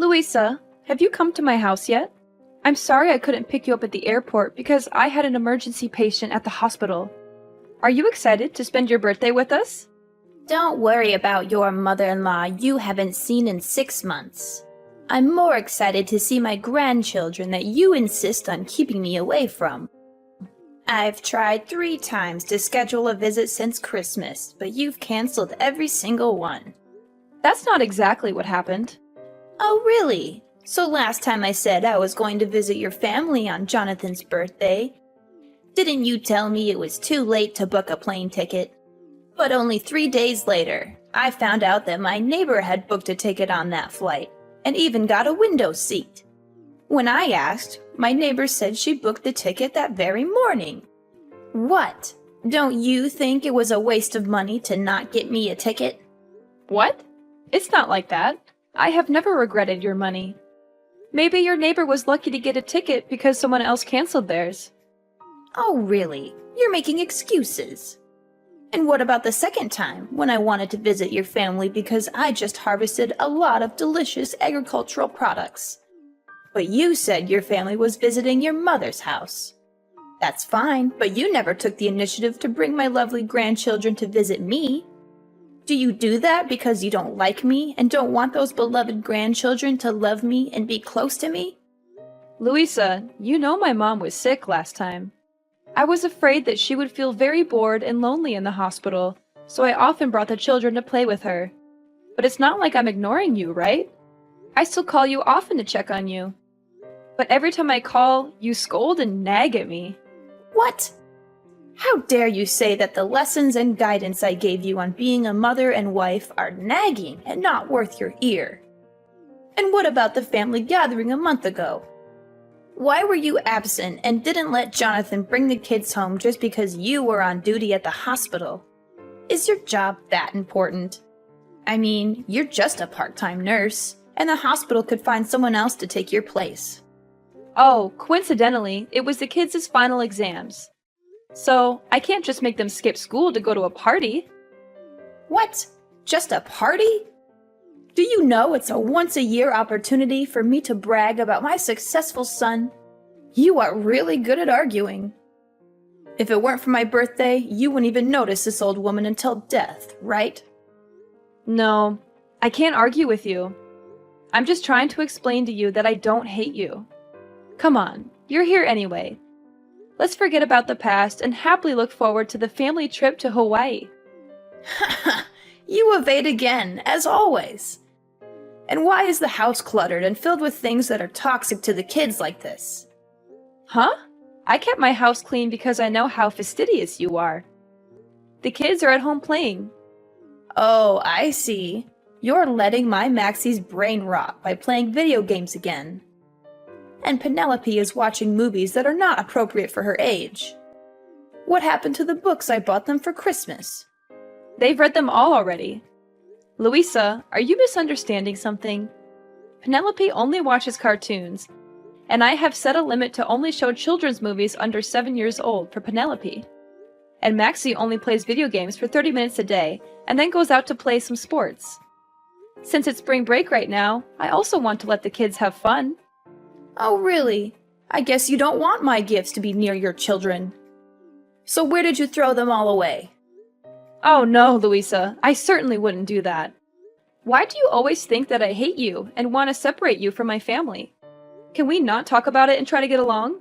Louisa, have you come to my house yet? I'm sorry I couldn't pick you up at the airport because I had an emergency patient at the hospital. Are you excited to spend your birthday with us? Don't worry about your mother-in-law you haven't seen in 6 months. I'm more excited to see my grandchildren that you insist on keeping me away from. I've tried 3 times to schedule a visit since Christmas, but you've canceled every single one. That's not exactly what happened. Oh, really? So last time I said I was going to visit your family on Jonathan's birthday, didn't you tell me it was too late to book a plane ticket? But only 3 days later, I found out that my neighbor had booked a ticket on that flight, and even got a window seat. When I asked, my neighbor said she booked the ticket that very morning. What? Don't you think it was a waste of money to not get me a ticket? What? It's not like that. I have never regretted your money. Maybe your neighbor was lucky to get a ticket because someone else canceled theirs. Oh, really? You're making excuses. And what about the second time, when I wanted to visit your family because I just harvested a lot of delicious agricultural products? But you said your family was visiting your mother's house. That's fine, but you never took the initiative to bring my lovely grandchildren to visit me. Do you do that because you don't like me and don't want those beloved grandchildren to love me and be close to me? Louisa, you know my mom was sick last time. I was afraid that she would feel very bored and lonely in the hospital, so I often brought the children to play with her. But it's not like I'm ignoring you, right? I still call you often to check on you. But every time I call, you scold and nag at me. What? How dare you say that the lessons and guidance I gave you on being a mother and wife are nagging and not worth your ear? And what about the family gathering a month ago? Why were you absent and didn't let Jonathan bring the kids home just because you were on duty at the hospital? Is your job that important? I mean, you're just a part-time nurse, and the hospital could find someone else to take your place. Oh, coincidentally, it was the kids' final exams. So, I can't just make them skip school to go to a party. What? Just a party? Do you know it's a once-a-year opportunity for me to brag about my successful son? You are really good at arguing. If it weren't for my birthday, you wouldn't even notice this old woman until death, right? No, I can't argue with you. I'm just trying to explain to you that I don't hate you. Come on, you're here anyway. Let's forget about the past and happily look forward to the family trip to Hawaii. You evade again, as always. And why is the house cluttered and filled with things that are toxic to the kids like this? Huh? I kept my house clean because I know how fastidious you are. The kids are at home playing. Oh, I see. You're letting my Maxie's brain rot by playing video games again. And Penelope is watching movies that are not appropriate for her age. What happened to the books I bought them for Christmas? They've read them all already. Louisa, are you misunderstanding something? Penelope only watches cartoons, and I have set a limit to only show children's movies under 7 years old for Penelope. And Maxie only plays video games for 30 minutes a day, and then goes out to play some sports. Since it's spring break right now, I also want to let the kids have fun. Oh, really? I guess you don't want my gifts to be near your children. So where did you throw them all away? Oh no, Louisa, I certainly wouldn't do that. Why do you always think that I hate you and want to separate you from my family? Can we not talk about it and try to get along?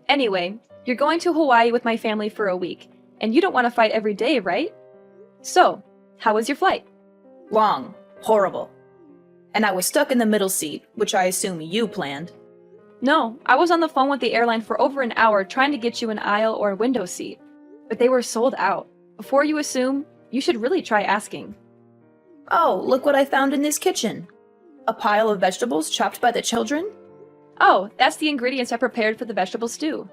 Anyway, you're going to Hawaii with my family for a week, and you don't want to fight every day, right? So, how was your flight? Long. Horrible. And I was stuck in the middle seat, which I assume you planned. No, I was on the phone with the airline for over an hour trying to get you an aisle or a window seat, but they were sold out. Before you assume, you should really try asking. Oh, look what I found in this kitchen. A pile of vegetables chopped by the children? Oh, that's the ingredients I prepared for the vegetable stew.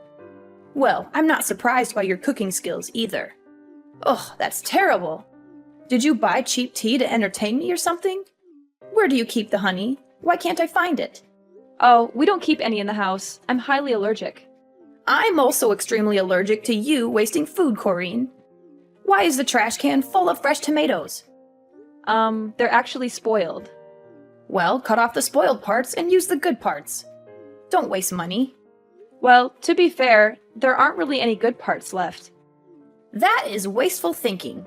Well, I'm not surprised by your cooking skills either. Ugh, that's terrible. Did you buy cheap tea to entertain me or something? Where do you keep the honey? Why can't I find it? Oh, we don't keep any in the house. I'm highly allergic. I'm also extremely allergic to you wasting food, Corinne. Why is the trash can full of fresh tomatoes? They're actually spoiled. Well, cut off the spoiled parts and use the good parts. Don't waste money. Well, to be fair, there aren't really any good parts left. That is wasteful thinking.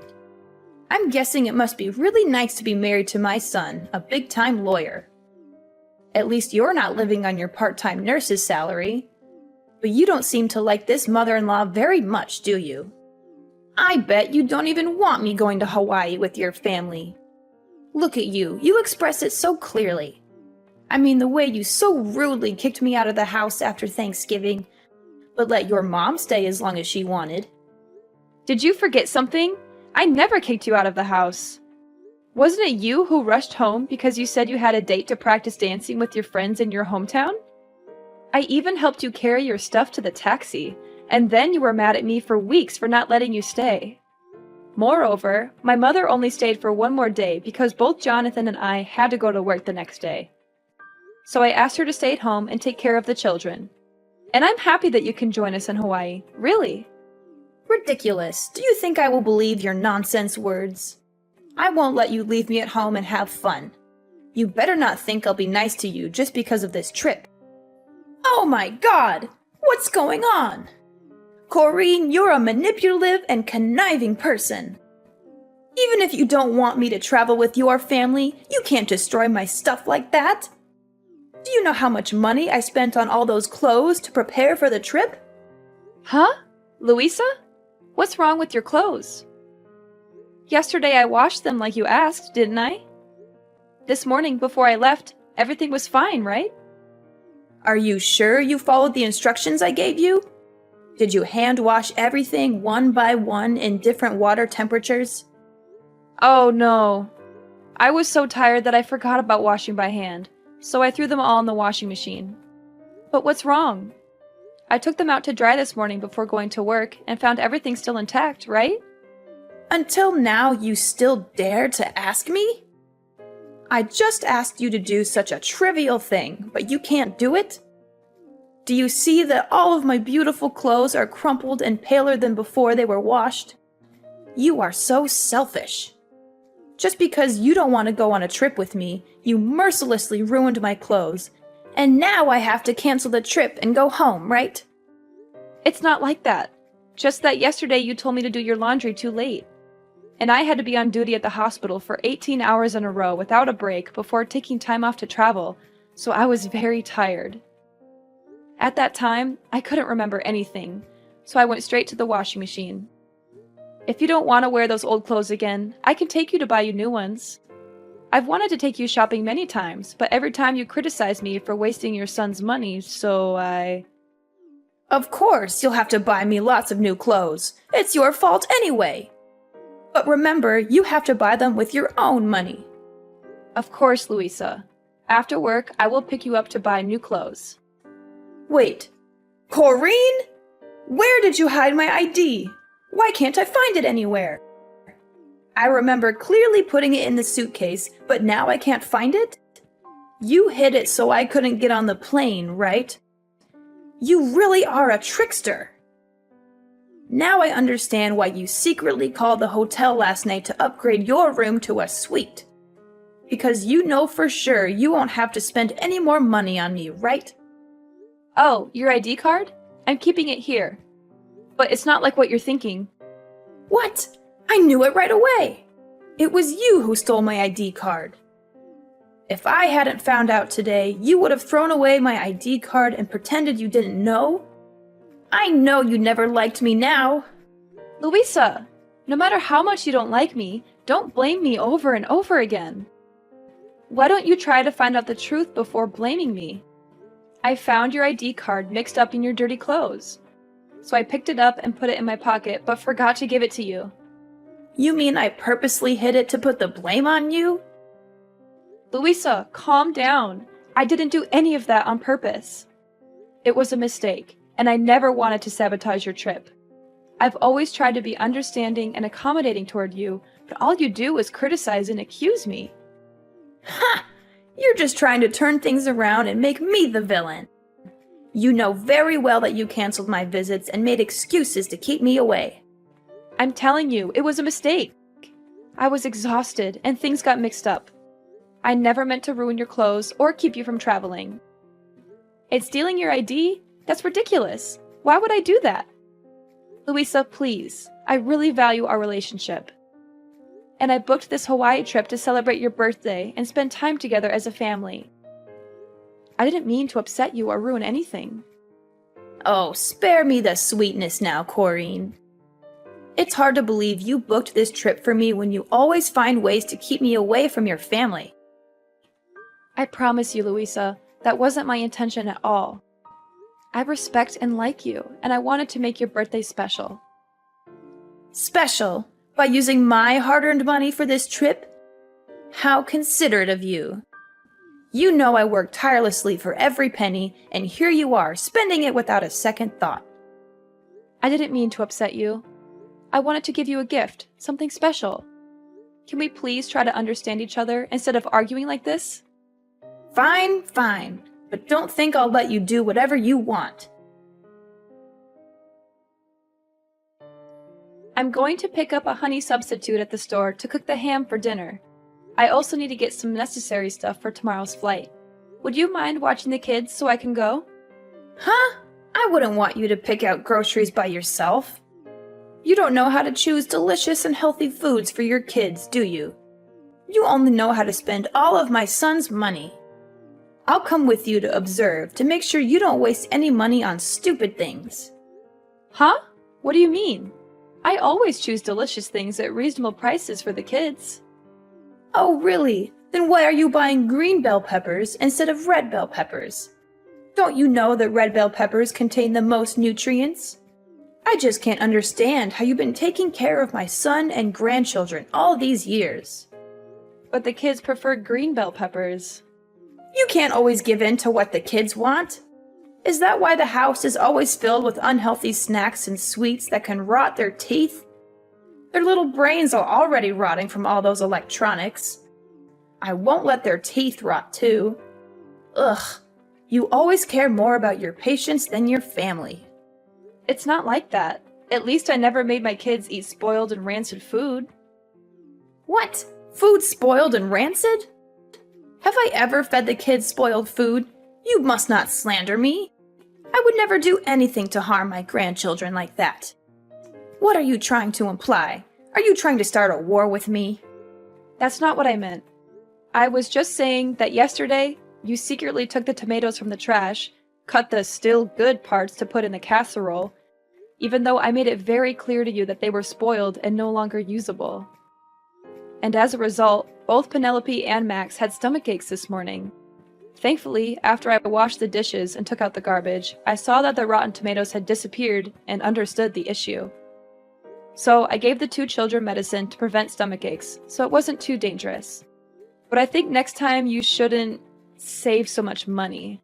I'm guessing it must be really nice to be married to my son, a big-time lawyer. At least you're not living on your part-time nurse's salary. But you don't seem to like this mother-in-law very much, do you? I bet you don't even want me going to Hawaii with your family. Look at you, you express it so clearly. I mean, the way you so rudely kicked me out of the house after Thanksgiving, but let your mom stay as long as she wanted. Did you forget something? I never kicked you out of the house. Wasn't it you who rushed home because you said you had a date to practice dancing with your friends in your hometown? I even helped you carry your stuff to the taxi, and then you were mad at me for weeks for not letting you stay. Moreover, my mother only stayed for one more day because both Jonathan and I had to go to work the next day. So I asked her to stay at home and take care of the children. And I'm happy that you can join us in Hawaii, really. Ridiculous. Do you think I will believe your nonsense words? I won't let you leave me at home and have fun. You better not think I'll be nice to you just because of this trip. Oh my God! What's going on? Corrine, you're a manipulative and conniving person. Even if you don't want me to travel with your family, you can't destroy my stuff like that. Do you know how much money I spent on all those clothes to prepare for the trip? Huh? Louisa? What's wrong with your clothes? Yesterday I washed them like you asked, didn't I? This morning before I left, everything was fine, right? Are you sure you followed the instructions I gave you? Did you hand wash everything one by one in different water temperatures? Oh no. I was so tired that I forgot about washing by hand, so I threw them all in the washing machine. But what's wrong? I took them out to dry this morning before going to work and found everything still intact, right? Until now, you still dared to ask me? I just asked you to do such a trivial thing, but you can't do it? Do you see that all of my beautiful clothes are crumpled and paler than before they were washed? You are so selfish. Just because you don't want to go on a trip with me, you mercilessly ruined my clothes. And now I have to cancel the trip and go home, right? It's not like that. Just that yesterday you told me to do your laundry too late. And I had to be on duty at the hospital for 18 hours in a row without a break before taking time off to travel, so I was very tired. At that time, I couldn't remember anything, so I went straight to the washing machine. If you don't want to wear those old clothes again, I can take you to buy you new ones. I've wanted to take you shopping many times, but every time you criticize me for wasting your son's money, so I... Of course, you'll have to buy me lots of new clothes. It's your fault anyway. But remember, you have to buy them with your own money. Of course, Louisa. After work, I will pick you up to buy new clothes. Wait, Corrine? Where did you hide my ID? Why can't I find it anywhere? I remember clearly putting it in the suitcase, but now I can't find it? You hid it so I couldn't get on the plane, right? You really are a trickster. Now I understand why you secretly called the hotel last night to upgrade your room to a suite. Because you know for sure you won't have to spend any more money on me, right? Oh, your ID card? I'm keeping it here. But it's not like what you're thinking. What? I knew it right away. It was you who stole my ID card. If I hadn't found out today, you would have thrown away my ID card and pretended you didn't know. I know you never liked me now. Louisa, no matter how much you don't like me, don't blame me over and over again. Why don't you try to find out the truth before blaming me? I found your ID card mixed up in your dirty clothes. So I picked it up and put it in my pocket, but forgot to give it to you. You mean I purposely hid it to put the blame on you? Louisa, calm down. I didn't do any of that on purpose. It was a mistake, and I never wanted to sabotage your trip. I've always tried to be understanding and accommodating toward you, but all you do is criticize and accuse me. Ha! You're just trying to turn things around and make me the villain. You know very well that you canceled my visits and made excuses to keep me away. I'm telling you, it was a mistake. I was exhausted, and things got mixed up. I never meant to ruin your clothes or keep you from traveling. It's stealing your ID? That's ridiculous. Why would I do that? Louisa, please. I really value our relationship. And I booked this Hawaii trip to celebrate your birthday and spend time together as a family. I didn't mean to upset you or ruin anything. Oh, spare me the sweetness now, Corrine. It's hard to believe you booked this trip for me when you always find ways to keep me away from your family. I promise you, Louisa, that wasn't my intention at all. I respect and like you, and I wanted to make your birthday special. Special? By using my hard-earned money for this trip? How considerate of you. You know I worked tirelessly for every penny, and here you are, spending it without a second thought. I didn't mean to upset you. I wanted to give you a gift, something special. Can we please try to understand each other instead of arguing like this? Fine, fine, but don't think I'll let you do whatever you want. I'm going to pick up a honey substitute at the store to cook the ham for dinner. I also need to get some necessary stuff for tomorrow's flight. Would you mind watching the kids so I can go? Huh? I wouldn't want you to pick out groceries by yourself. You don't know how to choose delicious and healthy foods for your kids, do you? You only know how to spend all of my son's money. I'll come with you to observe to make sure you don't waste any money on stupid things. Huh? What do you mean? I always choose delicious things at reasonable prices for the kids. Oh, really? Then why are you buying green bell peppers instead of red bell peppers? Don't you know that red bell peppers contain the most nutrients? I just can't understand how you've been taking care of my son and grandchildren all these years. But the kids prefer green bell peppers. You can't always give in to what the kids want. Is that why the house is always filled with unhealthy snacks and sweets that can rot their teeth? Their little brains are already rotting from all those electronics. I won't let their teeth rot too. Ugh, you always care more about your patients than your family. It's not like that. At least I never made my kids eat spoiled and rancid food. What? Food spoiled and rancid? Have I ever fed the kids spoiled food? You must not slander me. I would never do anything to harm my grandchildren like that. What are you trying to imply? Are you trying to start a war with me? That's not what I meant. I was just saying that yesterday, you secretly took the tomatoes from the trash, cut the still good parts to put in the casserole, even though I made it very clear to you that they were spoiled and no longer usable. And as a result, both Penelope and Max had stomach aches this morning. Thankfully, after I washed the dishes and took out the garbage, I saw that the rotten tomatoes had disappeared and understood the issue. So I gave the two children medicine to prevent stomach aches, so it wasn't too dangerous. But I think next time you shouldn't save so much money.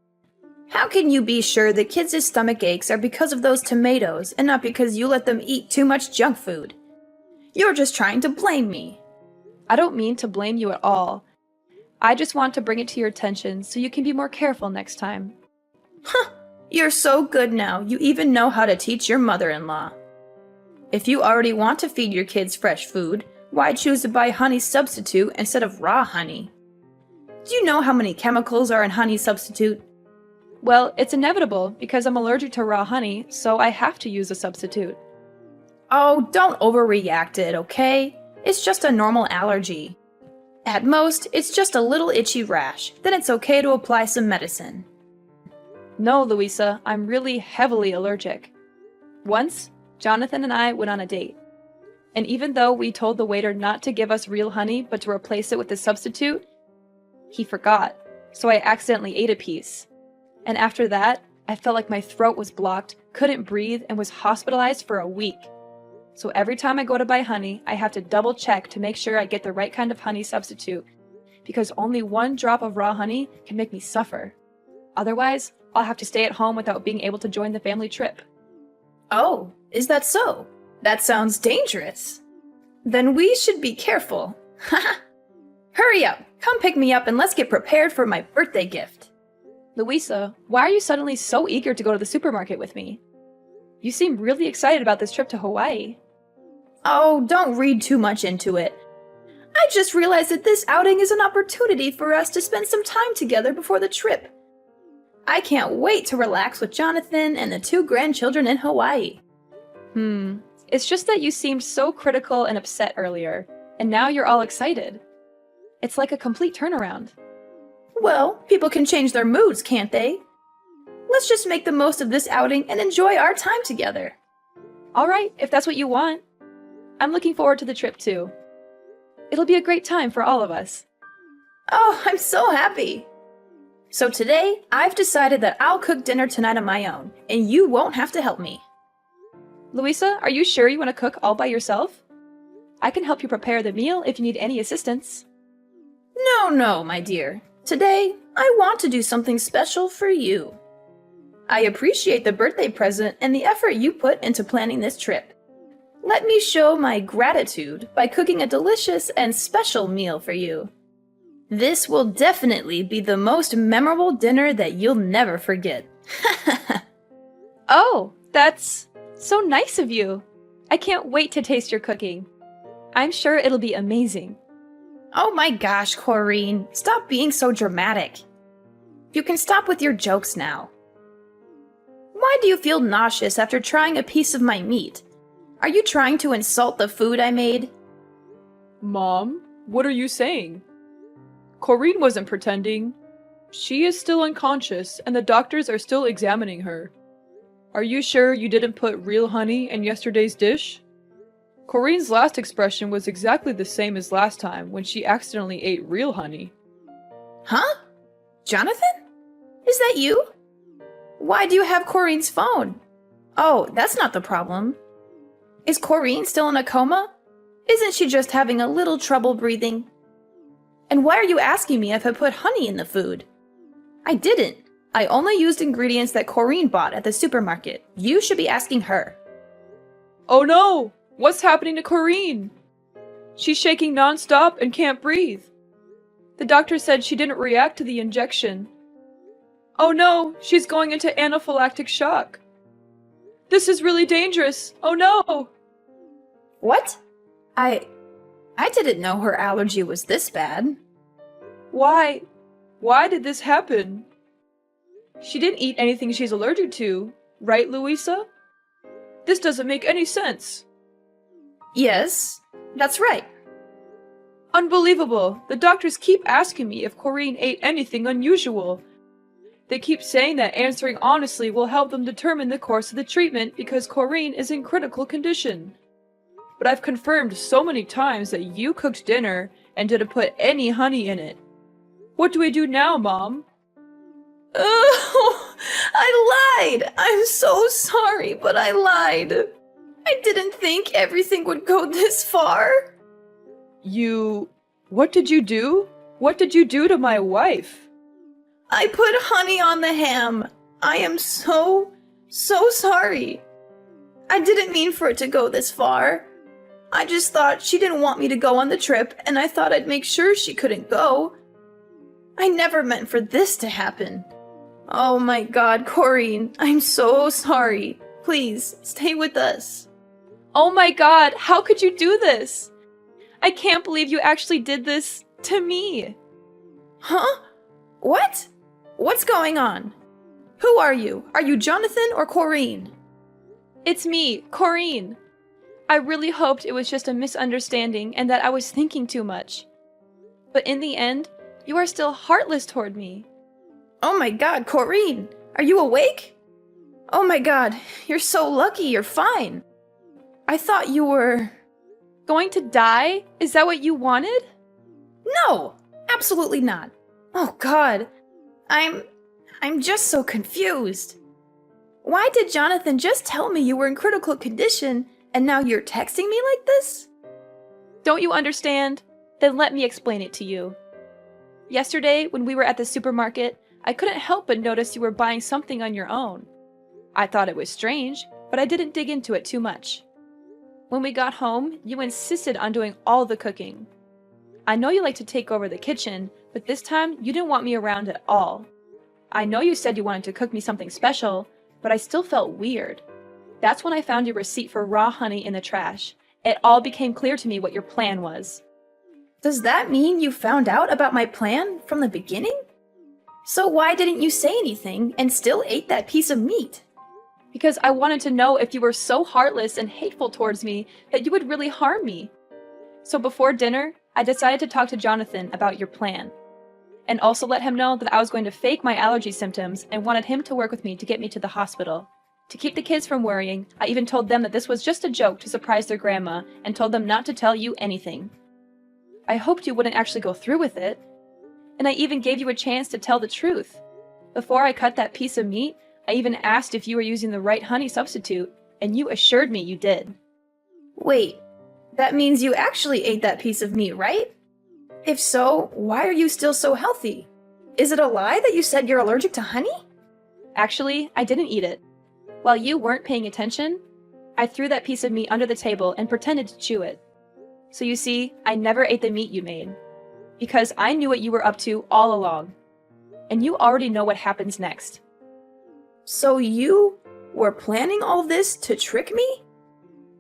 How can you be sure the kids' stomach aches are because of those tomatoes and not because you let them eat too much junk food? You're just trying to blame me. I don't mean to blame you at all. I just want to bring it to your attention so you can be more careful next time. Huh, you're so good now, you even know how to teach your mother-in-law. If you already want to feed your kids fresh food, why choose to buy honey substitute instead of raw honey? Do you know how many chemicals are in honey substitute? Well, it's inevitable because I'm allergic to raw honey, so I have to use a substitute. Oh, don't overreact it, okay? It's just a normal allergy. At most, it's just a little itchy rash. Then it's okay to apply some medicine. No, Louisa, I'm really heavily allergic. Once, Jonathan and I went on a date. And even though we told the waiter not to give us real honey but to replace it with a substitute, he forgot, so I accidentally ate a piece. And after that, I felt like my throat was blocked, couldn't breathe, and was hospitalized for a week. So every time I go to buy honey, I have to double check to make sure I get the right kind of honey substitute, because only one drop of raw honey can make me suffer. Otherwise, I'll have to stay at home without being able to join the family trip. Oh, is that so? That sounds dangerous. Then we should be careful. Haha! Hurry up! Come pick me up and let's get prepared for my birthday gift. Louisa, why are you suddenly so eager to go to the supermarket with me? You seem really excited about this trip to Hawaii. Oh, don't read too much into it. I just realized that this outing is an opportunity for us to spend some time together before the trip. I can't wait to relax with Jonathan and the 2 grandchildren in Hawaii. It's just that you seemed so critical and upset earlier, and now you're all excited. It's like a complete turnaround. Well, people can change their moods, can't they? Let's just make the most of this outing and enjoy our time together. All right, if that's what you want. I'm looking forward to the trip too. It'll be a great time for all of us. Oh, I'm so happy. So today, I've decided that I'll cook dinner tonight on my own, and you won't have to help me. Louisa, are you sure you want to cook all by yourself? I can help you prepare the meal if you need any assistance. No, my dear. Today, I want to do something special for you. I appreciate the birthday present and the effort you put into planning this trip. Let me show my gratitude by cooking a delicious and special meal for you. This will definitely be the most memorable dinner that you'll never forget. Oh, that's so nice of you. I can't wait to taste your cooking. I'm sure it'll be amazing. Oh my gosh, Corrine, stop being so dramatic. You can stop with your jokes now. Why do you feel nauseous after trying a piece of my meat? Are you trying to insult the food I made? Mom, what are you saying? Corrine wasn't pretending. She is still unconscious, and the doctors are still examining her. Are you sure you didn't put real honey in yesterday's dish? Corrine's last expression was exactly the same as last time when she accidentally ate real honey. Huh? Jonathan? Is that you? Why do you have Corrine's phone? Oh, that's not the problem. Is Corrine still in a coma? Isn't she just having a little trouble breathing? And why are you asking me if I put honey in the food? I didn't. I only used ingredients that Corrine bought at the supermarket. You should be asking her. Oh no! What's happening to Corrine? She's shaking nonstop and can't breathe. The doctor said she didn't react to the injection. Oh no, she's going into anaphylactic shock. This is really dangerous. Oh no! What? I didn't know her allergy was this bad. Why? Why did this happen? She didn't eat anything she's allergic to, right, Louisa? This doesn't make any sense. Yes, that's right. Unbelievable. The doctors keep asking me if Corrine ate anything unusual. They keep saying that answering honestly will help them determine the course of the treatment because Corrine is in critical condition. But I've confirmed so many times that you cooked dinner and didn't put any honey in it. What do we do now, Mom? Oh, I lied! I'm so sorry, but I lied. I didn't think everything would go this far. What did you do? What did you do to my wife? I put honey on the ham. I am so sorry. I didn't mean for it to go this far. I just thought she didn't want me to go on the trip, and I thought I'd make sure she couldn't go. I never meant for this to happen. Oh my God, Corrine, I'm so sorry. Please, stay with us. Oh my God, how could you do this? I can't believe you actually did this to me. Huh? What? What's going on? Who are you? Are you Jonathan or Corrine? It's me, Corrine. I really hoped it was just a misunderstanding and that I was thinking too much. But in the end, you are still heartless toward me. Oh my God, Corrine! Are you awake? Oh my God, you're so lucky you're fine. I thought you were... Going to die? Is that what you wanted? No, absolutely not. Oh God, I'm just so confused. Why did Jonathan just tell me you were in critical condition and now you're texting me like this? Don't you understand? Then let me explain it to you. Yesterday, when we were at the supermarket, I couldn't help but notice you were buying something on your own. I thought it was strange, but I didn't dig into it too much. When we got home, you insisted on doing all the cooking. I know you like to take over the kitchen, but this time you didn't want me around at all. I know you said you wanted to cook me something special, but I still felt weird. That's when I found your receipt for raw honey in the trash. It all became clear to me what your plan was. Does that mean you found out about my plan from the beginning? So why didn't you say anything and still ate that piece of meat? Because I wanted to know if you were so heartless and hateful towards me that you would really harm me. So before dinner, I decided to talk to Jonathan about your plan. And also let him know that I was going to fake my allergy symptoms and wanted him to work with me to get me to the hospital. To keep the kids from worrying, I even told them that this was just a joke to surprise their grandma and told them not to tell you anything. I hoped you wouldn't actually go through with it. And I even gave you a chance to tell the truth. Before I cut that piece of meat, I even asked if you were using the right honey substitute, and you assured me you did. Wait, that means you actually ate that piece of meat, right? If so, why are you still so healthy? Is it a lie that you said you're allergic to honey? Actually, I didn't eat it. While you weren't paying attention, I threw that piece of meat under the table and pretended to chew it. So you see, I never ate the meat you made. Because I knew what you were up to all along. And you already know what happens next. So you were planning all this to trick me?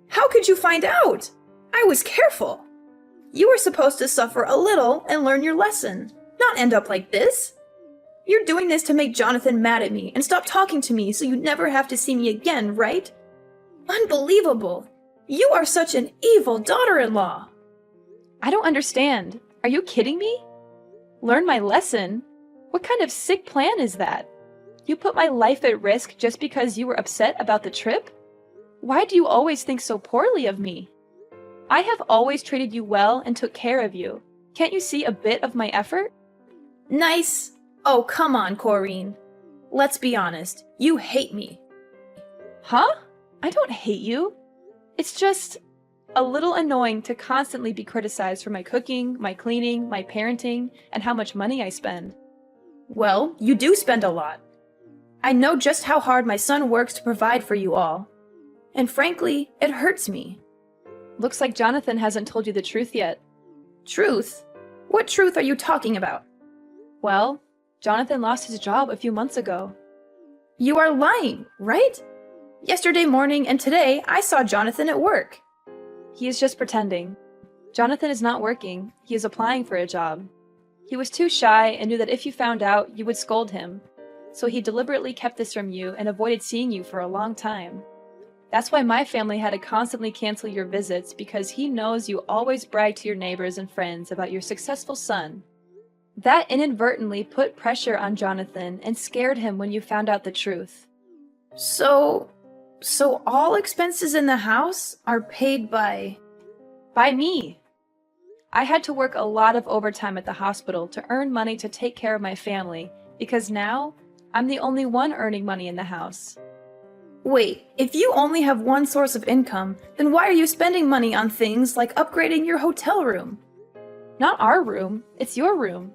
How could you find out? I was careful. You were supposed to suffer a little and learn your lesson, not end up like this. You're doing this to make Jonathan mad at me and stop talking to me so you never have to see me again, right? Unbelievable. You are such an evil daughter-in-law. I don't understand. Are you kidding me? Learn my lesson? What kind of sick plan is that? You put my life at risk just because you were upset about the trip? Why do you always think so poorly of me? I have always treated you well and took care of you. Can't you see a bit of my effort? Nice. Oh, come on, Corrine. Let's be honest. You hate me. Huh? I don't hate you. It's just a little annoying to constantly be criticized for my cooking, my cleaning, my parenting, and how much money I spend. Well, you do spend a lot. I know just how hard my son works to provide for you all. And frankly, it hurts me. Looks like Jonathan hasn't told you the truth yet. Truth? What truth are you talking about? Well, Jonathan lost his job a few months ago. You are lying, right? Yesterday morning and today, I saw Jonathan at work. He is just pretending. Jonathan is not working. He is applying for a job. He was too shy and knew that if you found out, you would scold him. So he deliberately kept this from you and avoided seeing you for a long time. That's why my family had to constantly cancel your visits, because he knows you always brag to your neighbors and friends about your successful son. That inadvertently put pressure on Jonathan and scared him when you found out the truth. So all expenses in the house are paid by me. I had to work a lot of overtime at the hospital to earn money to take care of my family, because now I'm the only one earning money in the house. Wait, if you only have one source of income, then why are you spending money on things like upgrading your hotel room? Not our room, it's your room.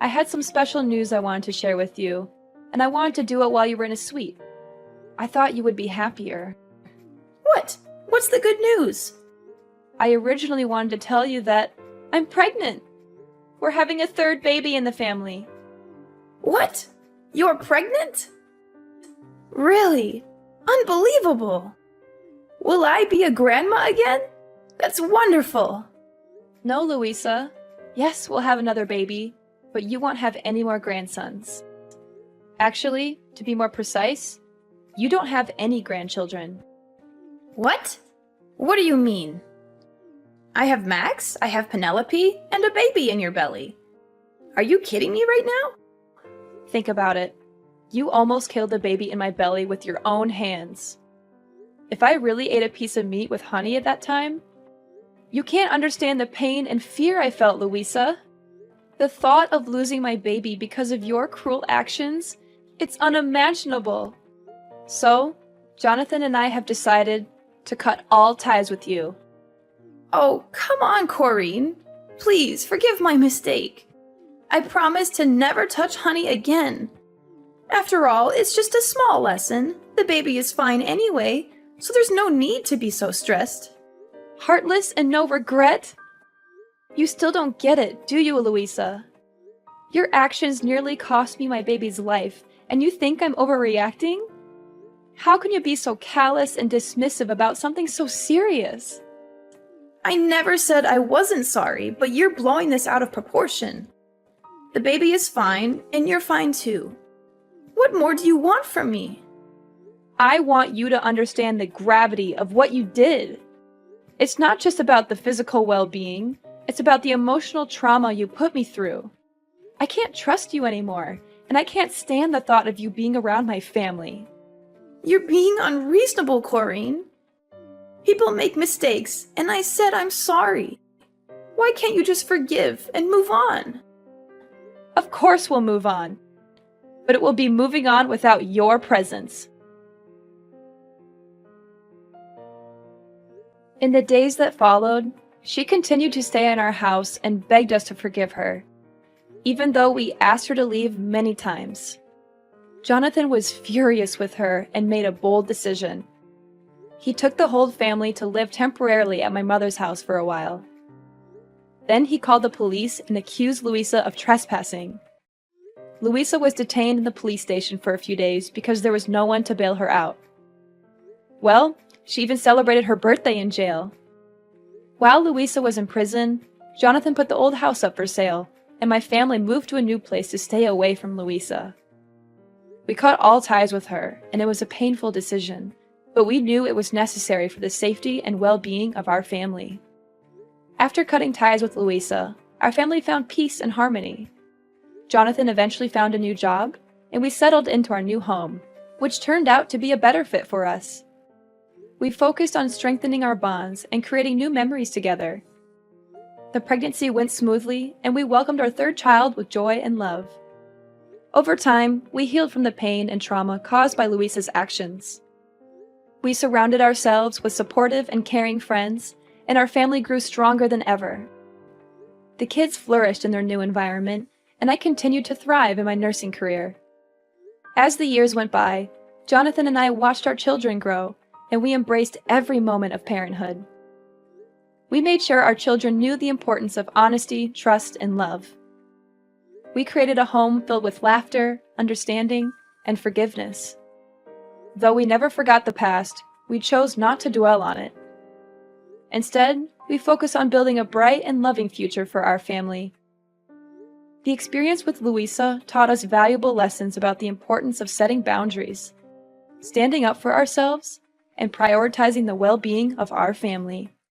I had some special news I wanted to share with you, and I wanted to do it while you were in a suite. I thought you would be happier. What? What's the good news? I originally wanted to tell you that I'm pregnant. We're having a third baby in the family. What? You're pregnant? Really? Unbelievable! Will I be a grandma again? That's wonderful! No, Louisa. Yes, we'll have another baby, but you won't have any more grandsons. Actually, to be more precise, you don't have any grandchildren. What? What do you mean? I have Max, I have Penelope, and a baby in your belly. Are you kidding me right now? Think about it. You almost killed the baby in my belly with your own hands. If I really ate a piece of meat with honey at that time, you can't understand the pain and fear I felt, Louisa. The thought of losing my baby because of your cruel actions, it's unimaginable. So, Jonathan and I have decided to cut all ties with you. Oh, come on, Corrine. Please, forgive my mistake. I promise to never touch honey again. After all, it's just a small lesson. The baby is fine anyway, so there's no need to be so stressed. Heartless and no regret? You still don't get it, do you, Louisa? Your actions nearly cost me my baby's life, and you think I'm overreacting? How can you be so callous and dismissive about something so serious? I never said I wasn't sorry, but you're blowing this out of proportion. The baby is fine, and you're fine too. What more do you want from me? I want you to understand the gravity of what you did. It's not just about the physical well-being, it's about the emotional trauma you put me through. I can't trust you anymore, and I can't stand the thought of you being around my family. You're being unreasonable, Corrine. People make mistakes, and I said I'm sorry. Why can't you just forgive and move on? Of course we'll move on, but it will be moving on without your presence. In the days that followed, she continued to stay in our house and begged us to forgive her, even though we asked her to leave many times. Jonathan was furious with her and made a bold decision. He took the whole family to live temporarily at my mother's house for a while. Then he called the police and accused Louisa of trespassing. Louisa was detained in the police station for a few days because there was no one to bail her out. Well, she even celebrated her birthday in jail. While Louisa was in prison, Jonathan put the old house up for sale, and my family moved to a new place to stay away from Louisa. We cut all ties with her, and it was a painful decision, but we knew it was necessary for the safety and well-being of our family. After cutting ties with Louisa, our family found peace and harmony. Jonathan eventually found a new job, and we settled into our new home, which turned out to be a better fit for us. We focused on strengthening our bonds and creating new memories together. The pregnancy went smoothly, and we welcomed our third child with joy and love. Over time, we healed from the pain and trauma caused by Louisa's actions. We surrounded ourselves with supportive and caring friends, and our family grew stronger than ever. The kids flourished in their new environment, and I continued to thrive in my nursing career. As the years went by, Jonathan and I watched our children grow, and we embraced every moment of parenthood. We made sure our children knew the importance of honesty, trust, and love. We created a home filled with laughter, understanding, and forgiveness. Though we never forgot the past, we chose not to dwell on it. Instead, we focused on building a bright and loving future for our family. The experience with Louisa taught us valuable lessons about the importance of setting boundaries, standing up for ourselves, and prioritizing the well-being of our family.